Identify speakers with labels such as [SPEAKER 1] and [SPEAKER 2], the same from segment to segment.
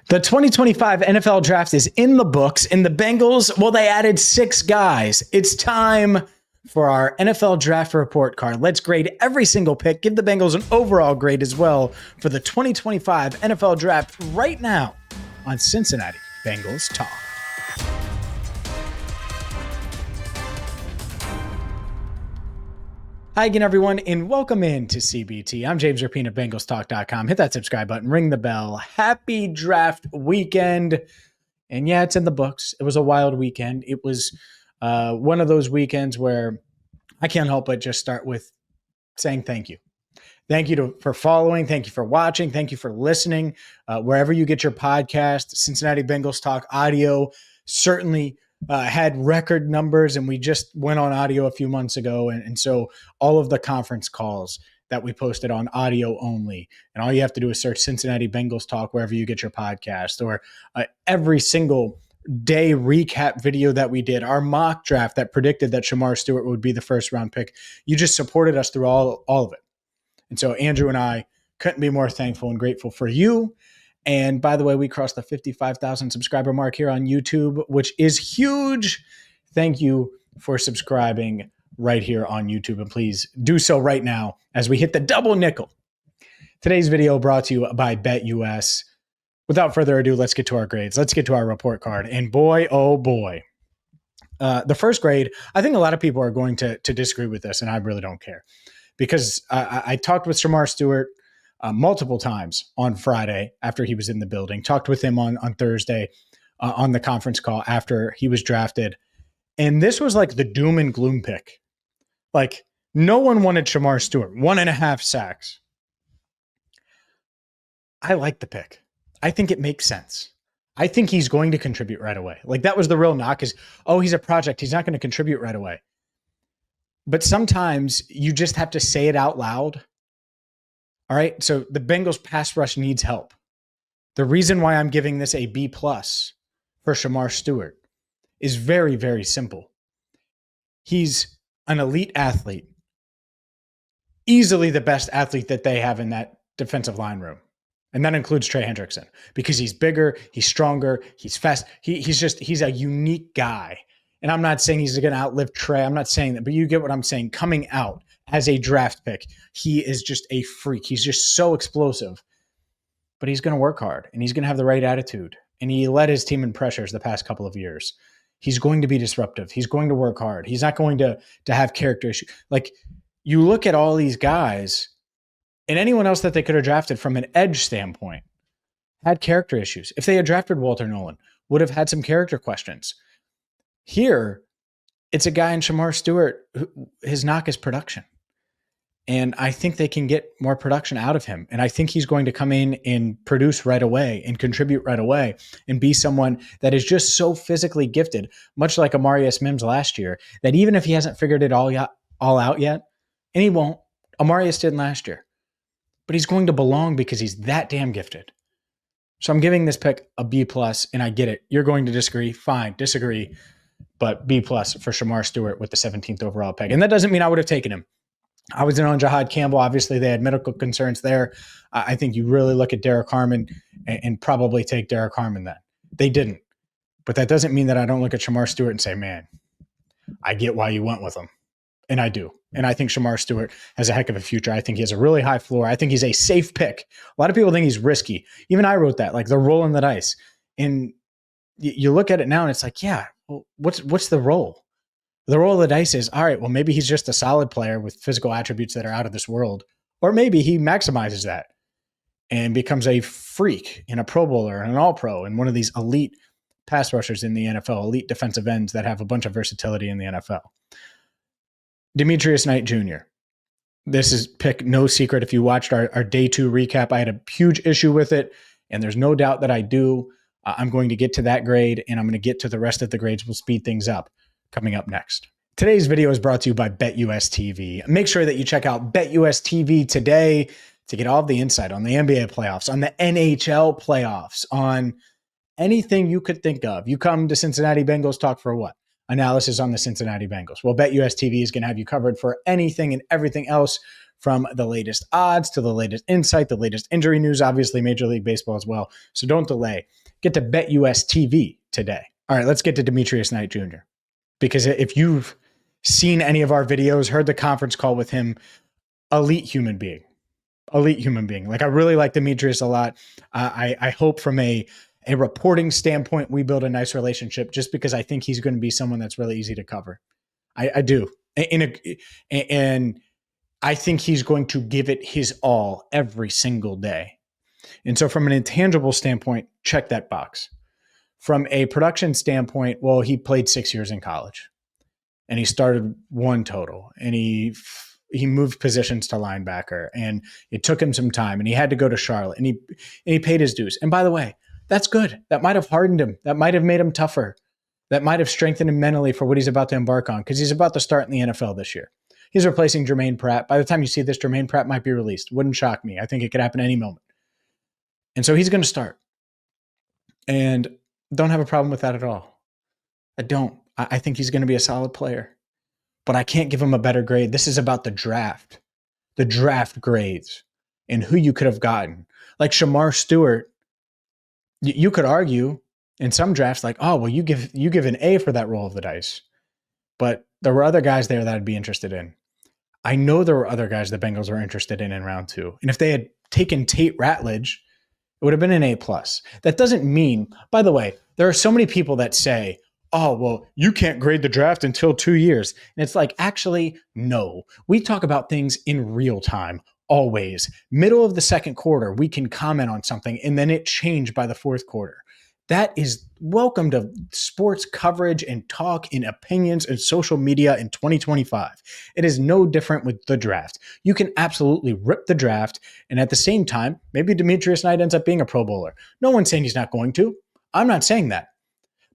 [SPEAKER 1] The 2025 NFL Draft is in the books, and the Bengals, well, they added 6 guys. It's time for our NFL Draft Report Card. Let's grade every single pick, give the Bengals an overall grade as well for the 2025 NFL Draft right now on Cincinnati Bengals Talk. Hi again, everyone, and welcome in to CBT. I'm James Rapien of BengalsTalk.com. Hit that subscribe button, ring the bell. Happy draft weekend. And yeah, it's in the books. It was a wild weekend. It was one of those weekends where I can't help but just start with saying thank you. Thank you for following. Thank you for watching. Thank you for listening. Wherever you get your podcast, Cincinnati Bengals Talk audio certainly had record numbers, and we just went on audio a few months ago. And so all of the conference calls that we posted on audio only, and all you have to do is search Cincinnati Bengals Talk wherever you get your podcast, or every single day recap video that we did, our mock draft that predicted that Shemar Stewart would be the first round pick. You just supported us through all of it. And so Andrew and I couldn't be more thankful and grateful for you. And by the way, we crossed the 55,000 subscriber mark here on YouTube, which is huge. Thank you for subscribing right here on YouTube. And please do so right now as we hit the double nickel. Today's video brought to you by BetUS. Without further ado, let's get to our grades. Let's get to our report card. And boy, oh boy. The first grade, I think a lot of people are going to disagree with this, and I really don't care. Because I talked with Shemar Stewart multiple times on Friday after he was in the building, talked with him on Thursday on the conference call after he was drafted. And this was like the doom and gloom pick. Like, no one wanted Shemar Stewart, 1.5 sacks. I like the pick. I think it makes sense. I think he's going to contribute right away. Like, that was the real knock is, oh, he's a project. He's not going to contribute right away. But sometimes you just have to say it out loud. All right. So the Bengals pass rush needs help. The reason why I'm giving this a B+ for Shemar Stewart is very, very simple. He's an elite athlete, easily the best athlete that they have in that defensive line room. And that includes Trey Hendrickson, because he's bigger, he's stronger, he's fast. He's a unique guy. And I'm not saying he's going to outlive Trey. I'm not saying that, but you get what I'm saying. Coming out as a draft pick, he is just a freak. He's just so explosive. But he's going to work hard, and he's going to have the right attitude. And he led his team in pressures the past couple of years. He's going to be disruptive. He's going to work hard. He's not going to have character issues. Like, you look at all these guys, and anyone else that they could have drafted from an edge standpoint had character issues. If they had drafted Walter Nolan, would have had some character questions. Here, it's a guy in Shemar Stewart who his knock is production. And I think they can get more production out of him. And I think he's going to come in and produce right away and contribute right away and be someone that is just so physically gifted, much like Amarius Mims last year, that even if he hasn't figured it all out yet, and he won't, Amarius didn't last year, but he's going to belong because he's that damn gifted. So I'm giving this pick a B+, and I get it. You're going to disagree. Fine, disagree. But B+ for Shemar Stewart with the 17th overall pick. And that doesn't mean I would have taken him. I was in on Jahad Campbell. Obviously, they had medical concerns there. I think you really look at Derek Harmon and probably take Derek Harmon then. They didn't. But that doesn't mean that I don't look at Shemar Stewart and say, man, I get why you went with him. And I do. And I think Shemar Stewart has a heck of a future. I think he has a really high floor. I think he's a safe pick. A lot of people think he's risky. Even I wrote that, like they're rolling the dice. And you look at it now and it's like, yeah, well, what's the roll? The roll of the dice is, all right, well, maybe he's just a solid player with physical attributes that are out of this world. Or maybe he maximizes that and becomes a freak and a Pro Bowler and an All-Pro and one of these elite pass rushers in the NFL, elite defensive ends that have a bunch of versatility in the NFL. Demetrius Knight Jr. This is pick no secret. If you watched our day 2 recap, I had a huge issue with it, and there's no doubt that I do. I'm going to get to that grade, and I'm going to get to the rest of the grades. We'll speed things up coming up next. Today's video is brought to you by BetUS TV. Make sure that you check out BetUS TV today to get all of the insight on the NBA playoffs, on the NHL playoffs, on anything you could think of. You come to Cincinnati Bengals Talk for what? Analysis on the Cincinnati Bengals. Well, BetUS TV is going to have you covered for anything and everything else from the latest odds to the latest insight, the latest injury news, obviously Major League Baseball as well. So don't delay. Get to BetUS TV today. All right, let's get to Demetrius Knight Jr. Because if you've seen any of our videos, heard the conference call with him, elite human being. Like, I really like Demetrius a lot. I hope from a reporting standpoint, we build a nice relationship just because I think he's going to be someone that's really easy to cover. I do. And I think he's going to give it his all every single day. And so from an intangible standpoint, check that box. From a production standpoint, well, he played 6 years in college and he started one total and he moved positions to linebacker and it took him some time and he had to go to Charlotte and he paid his dues. And by the way, that's good. That might have hardened him. That might have made him tougher. That might have strengthened him mentally for what he's about to embark on because he's about to start in the NFL this year. He's replacing Jermaine Pratt. By the time you see this, Jermaine Pratt might be released. Wouldn't shock me. I think it could happen any moment. And so he's going to start. And don't have a problem with that at all. I don't. I think he's going to be a solid player. But I can't give him a better grade. This is about the draft grades, and who you could have gotten. Like Shamar Stewart, you could argue in some drafts like, oh, well, you give an A for that roll of the dice. But there were other guys there that I'd be interested in. I know there were other guys the Bengals were interested in round 2. And if they had taken Tate Ratledge, it would have been an A+. That doesn't mean, by the way, there are so many people that say, oh, well, you can't grade the draft until 2 years. And it's like, actually, no. We talk about things in real time, always. Middle of the second quarter, we can comment on something, and then it changed by the fourth quarter. That is welcome to sports coverage and talk and opinions and social media in 2025. It is no different with the draft. You can absolutely rip the draft, and at the same time, maybe Demetrius Knight ends up being a Pro Bowler. No one's saying he's not going to. I'm not saying that.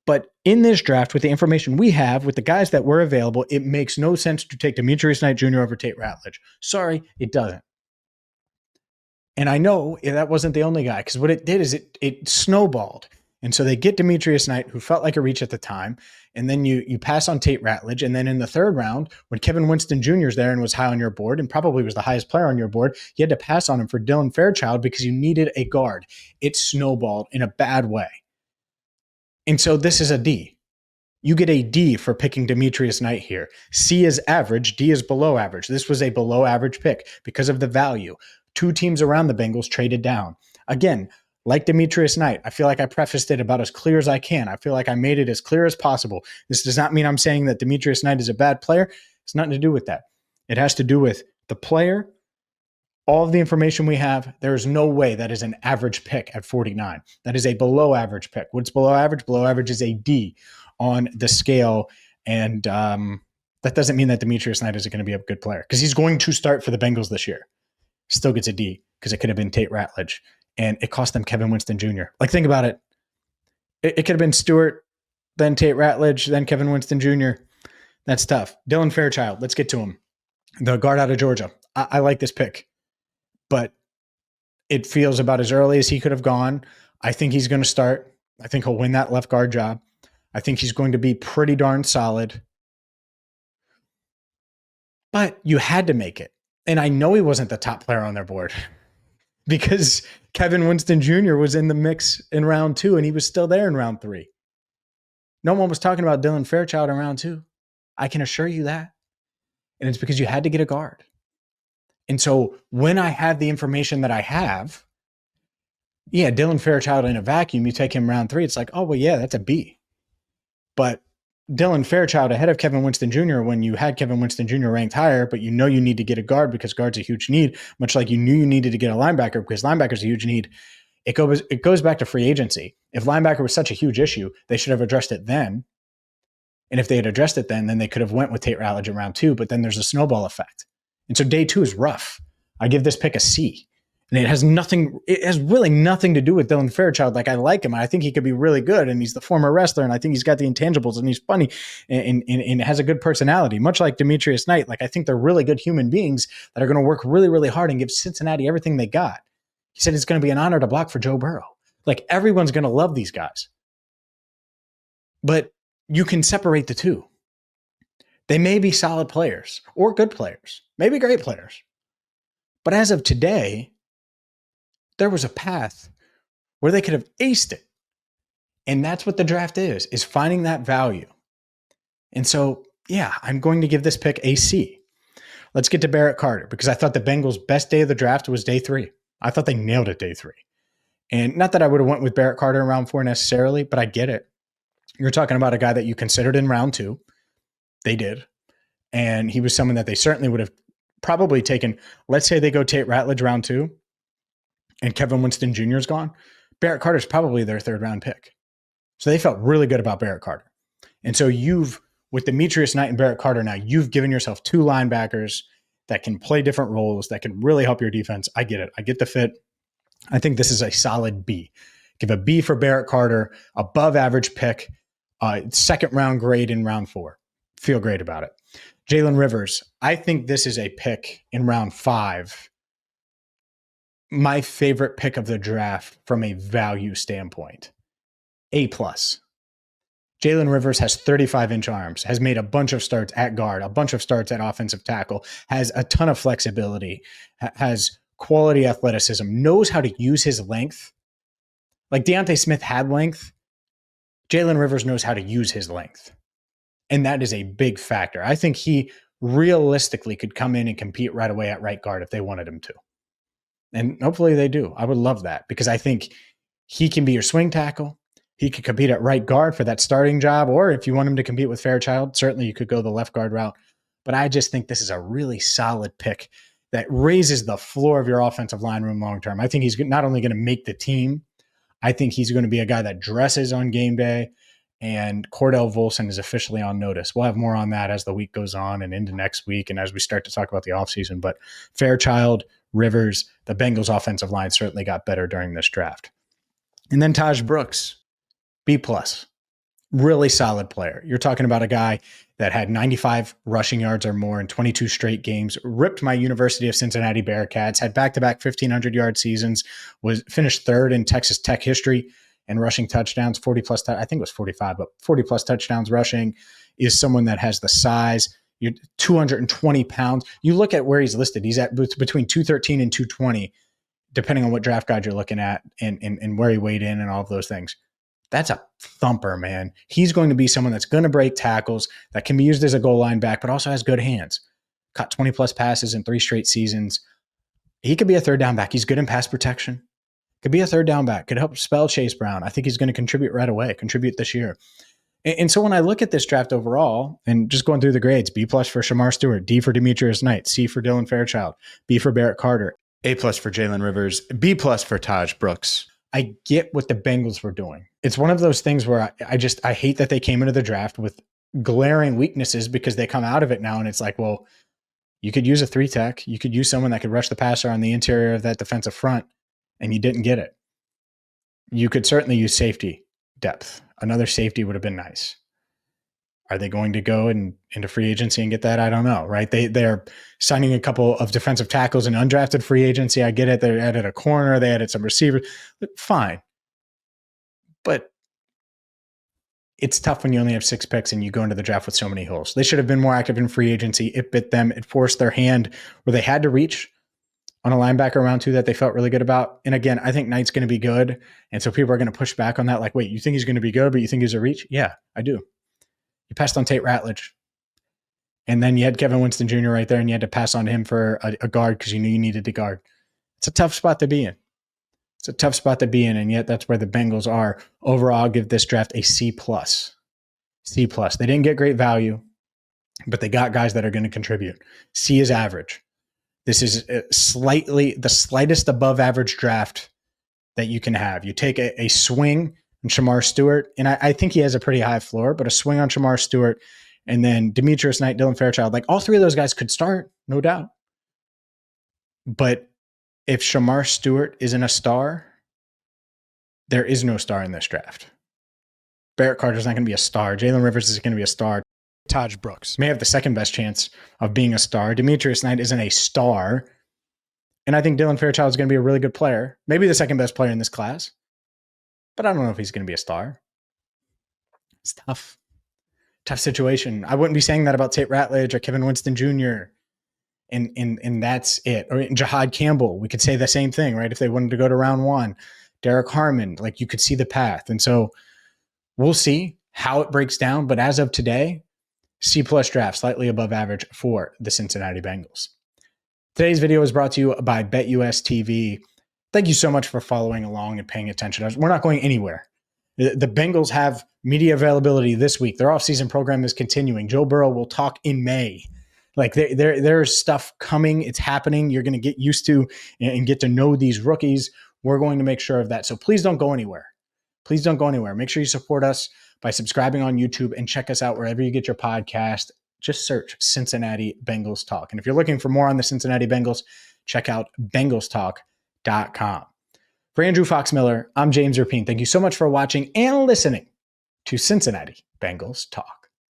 [SPEAKER 1] But in this draft, with the information we have, with the guys that were available, it makes no sense to take Demetrius Knight Jr. over Tate Ratledge. Sorry, it doesn't. And I know that wasn't the only guy, because what it did is it snowballed. And so they get Demetrius Knight, who felt like a reach at the time, and then you pass on Tate Ratledge, and then in the third round, when Kevin Winston Jr. is there and was high on your board, and probably was the highest player on your board, you had to pass on him for Dylan Fairchild because you needed a guard. It snowballed in a bad way. And so this is a D. You get a D for picking Demetrius Knight here. C is average, D is below average. This was a below average pick because of the value. 2 teams around the Bengals traded down. Again, like Demetrius Knight, I feel like I prefaced it about as clear as I can. I feel like I made it as clear as possible. This does not mean I'm saying that Demetrius Knight is a bad player. It's nothing to do with that. It has to do with the player, all of the information we have. There is no way that is an average pick at 49. That is a below average pick. What's below average? Below average is a D on the scale. And that doesn't mean that Demetrius Knight isn't going to be a good player because he's going to start for the Bengals this year. Still gets a D because it could have been Tate Ratledge. And it cost them Kevin Winston Jr. Like, think about it. It could have been Stewart, then Tate Ratledge, then Kevin Winston Jr. That's tough. Dylan Fairchild, let's get to him. The guard out of Georgia. I like this pick, but it feels about as early as he could have gone. I think he's going to start. I think he'll win that left guard job. I think he's going to be pretty darn solid. But you had to make it. And I know he wasn't the top player on their board because Kevin Winston Jr. was in the mix in round 2 and he was still there in round 3. No one was talking about Dylan Fairchild in round 2. I can assure you that. And it's because you had to get a guard. And so when I have the information that I have, yeah, Dylan Fairchild in a vacuum, you take him round 3, it's like, oh, well, yeah, that's a B. But Dylan Fairchild ahead of Kevin Winston Jr. when you had Kevin Winston Jr. ranked higher, but you know you need to get a guard because guard's a huge need, much like you knew you needed to get a linebacker because linebacker's a huge need. It goes back to free agency. If linebacker was such a huge issue, they should have addressed it then. And if they had addressed it then they could have went with Tate Ratledge in round 2, but then there's a snowball effect. And so day 2 is rough. I give this pick a C. And it has really nothing to do with Dylan Fairchild. Like, I like him. I think he could be really good. And he's the former wrestler. And I think he's got the intangibles and he's funny and has a good personality, much like Demetrius Knight. Like, I think they're really good human beings that are going to work really, really hard and give Cincinnati everything they got. He said it's going to be an honor to block for Joe Burrow. Like, everyone's going to love these guys. But you can separate the two. They may be solid players or good players, maybe great players. But as of today, there was a path where they could have aced it. And that's what the draft is finding that value. And so, yeah, I'm going to give this pick a C. Let's get to Barrett Carter, because I thought the Bengals' best day of the draft was day 3. I thought they nailed it day 3. And not that I would have went with Barrett Carter in round 4 necessarily, but I get it. You're talking about a guy that you considered in round 2. They did. And he was someone that they certainly would have probably taken. Let's say they go Tate Ratledge round 2 and Kevin Winston Jr. is gone. Barrett Carter's probably their 3rd round pick. So they felt really good about Barrett Carter. And so with Demetrius Knight and Barrett Carter now, you've given yourself 2 linebackers that can play different roles, that can really help your defense. I get it. I get the fit. I think this is a solid B. Give a B for Barrett Carter, above average pick, 2nd round grade in round 4. Feel great about it. Jalen Rivers, I think this is a pick in round 5. My favorite pick of the draft from a value standpoint. A+. Jalen Rivers has 35-inch arms, has made a bunch of starts at guard, a bunch of starts at offensive tackle, has a ton of flexibility, has quality athleticism, knows how to use his length. Like Deontay Smith had length. Jalen Rivers knows how to use his length. And that is a big factor. I think he realistically could come in and compete right away at right guard if they wanted him to. And hopefully they do. I would love that, because I think he can be your swing tackle. He could compete at right guard for that starting job, or if you want him to compete with Fairchild, certainly you could go the left guard route. But I just think this is a really solid pick that raises the floor of your offensive line room long term. I think he's not only going to make the team, I think he's going to be a guy that dresses on game day, and Cordell Volson is officially on notice. We'll have more on that as the week goes on and into next week and as we start to talk about the offseason. But Fairchild, Rivers, the Bengals offensive line certainly got better during this draft. And then Taj Brooks, B+. Really solid player. You're talking about a guy that had 95 rushing yards or more in 22 straight games, ripped my University of Cincinnati Bearcats, had back-to-back 1,500-yard seasons, was finished 3rd in Texas Tech history in rushing touchdowns, 40-plus, I think it was 45, but 40-plus touchdowns rushing, is someone that has the size. You're 220 pounds. You look at where he's listed. He's at between 213 and 220, depending on what draft guide you're looking at and where he weighed in and all of those things. That's a thumper, man. He's going to be someone that's going to break tackles, that can be used as a goal line back, but also has good hands. Caught 20-plus passes in 3 straight seasons. He could be a 3rd down back. He's good in pass protection. Could be a 3rd down back. Could help spell Chase Brown. I think he's going to contribute right away, contribute this year. And so when I look at this draft overall, and just going through the grades, B+ for Shamar Stewart, D for Demetrius Knight, C for Dylan Fairchild, B for Barrett Carter, A+ for Jalen Rivers, B+ for Taj Brooks. I get what the Bengals were doing. It's one of those things where I hate that they came into the draft with glaring weaknesses, because they come out of it now and it's like, well, you could use a 3-tech. You could use someone that could rush the passer on the interior of that defensive front, and you didn't get it. You could certainly use safety depth. Another safety would have been nice. Are they going to go into free agency and get that? I don't know, right? They're signing a couple of defensive tackles in undrafted free agency. I get it. They added a corner. They added some receivers. Fine. But it's tough when you only have 6 picks and you go into the draft with so many holes. They should have been more active in free agency. It bit them. It forced their hand where they had to reach on a linebacker round 2 that they felt really good about. And again, I think Knight's going to be good. And so people are going to push back on that. Like, wait, you think he's going to be good, but you think he's a reach? Yeah, I do. You passed on Tate Ratledge. And then you had Kevin Winston Jr. right there, and you had to pass on him for a guard because you knew you needed a guard. It's a tough spot to be in. It's a tough spot to be in, and yet that's where the Bengals are. Overall, I'll give this draft a C+. C+. They didn't get great value, but they got guys that are going to contribute. C is average. This is slightly the slightest above average draft that you can have. You take a swing on Shamar Stewart, and I think he has a pretty high floor, but a swing on Shamar Stewart, and then Demetrius Knight, Dylan Fairchild, like all 3 of those guys could start, no doubt. But if Shamar Stewart isn't a star, there is no star in this draft. Barrett Carter's not going to be a star. Jalen Rivers is going to be a star. Taj Brooks may have the 2nd best chance of being a star. Demetrius Knight isn't a star. And I think Dylan Fairchild is going to be a really good player. Maybe the 2nd best player in this class. But I don't know if he's going to be a star. It's tough. Tough situation. I wouldn't be saying that about Tate Ratledge or Kevin Winston Jr. And that's it. Or Jahad Campbell, we could say the same thing, right? If they wanted to go to round one, Derek Harmon, like you could see the path. And so we'll see how it breaks down. But as of today, C+ draft, slightly above average for the Cincinnati Bengals. Today's video is brought to you by BetUS TV. Thank you so much for following along and paying attention. We're not going anywhere. The Bengals have media availability this week. Their offseason program is continuing. Joe Burrow will talk in May. Like there's stuff coming. It's happening. You're going to get used to and get to know these rookies. We're going to make sure of that. So please don't go anywhere. Please don't go anywhere. Make sure you support us by subscribing on YouTube and check us out wherever you get your podcast. Just search Cincinnati Bengals Talk. And if you're looking for more on the Cincinnati Bengals, check out bengalstalk.com. For Andrew Fox-Miller, I'm James Rapien. Thank you so much for watching and listening to Cincinnati Bengals Talk.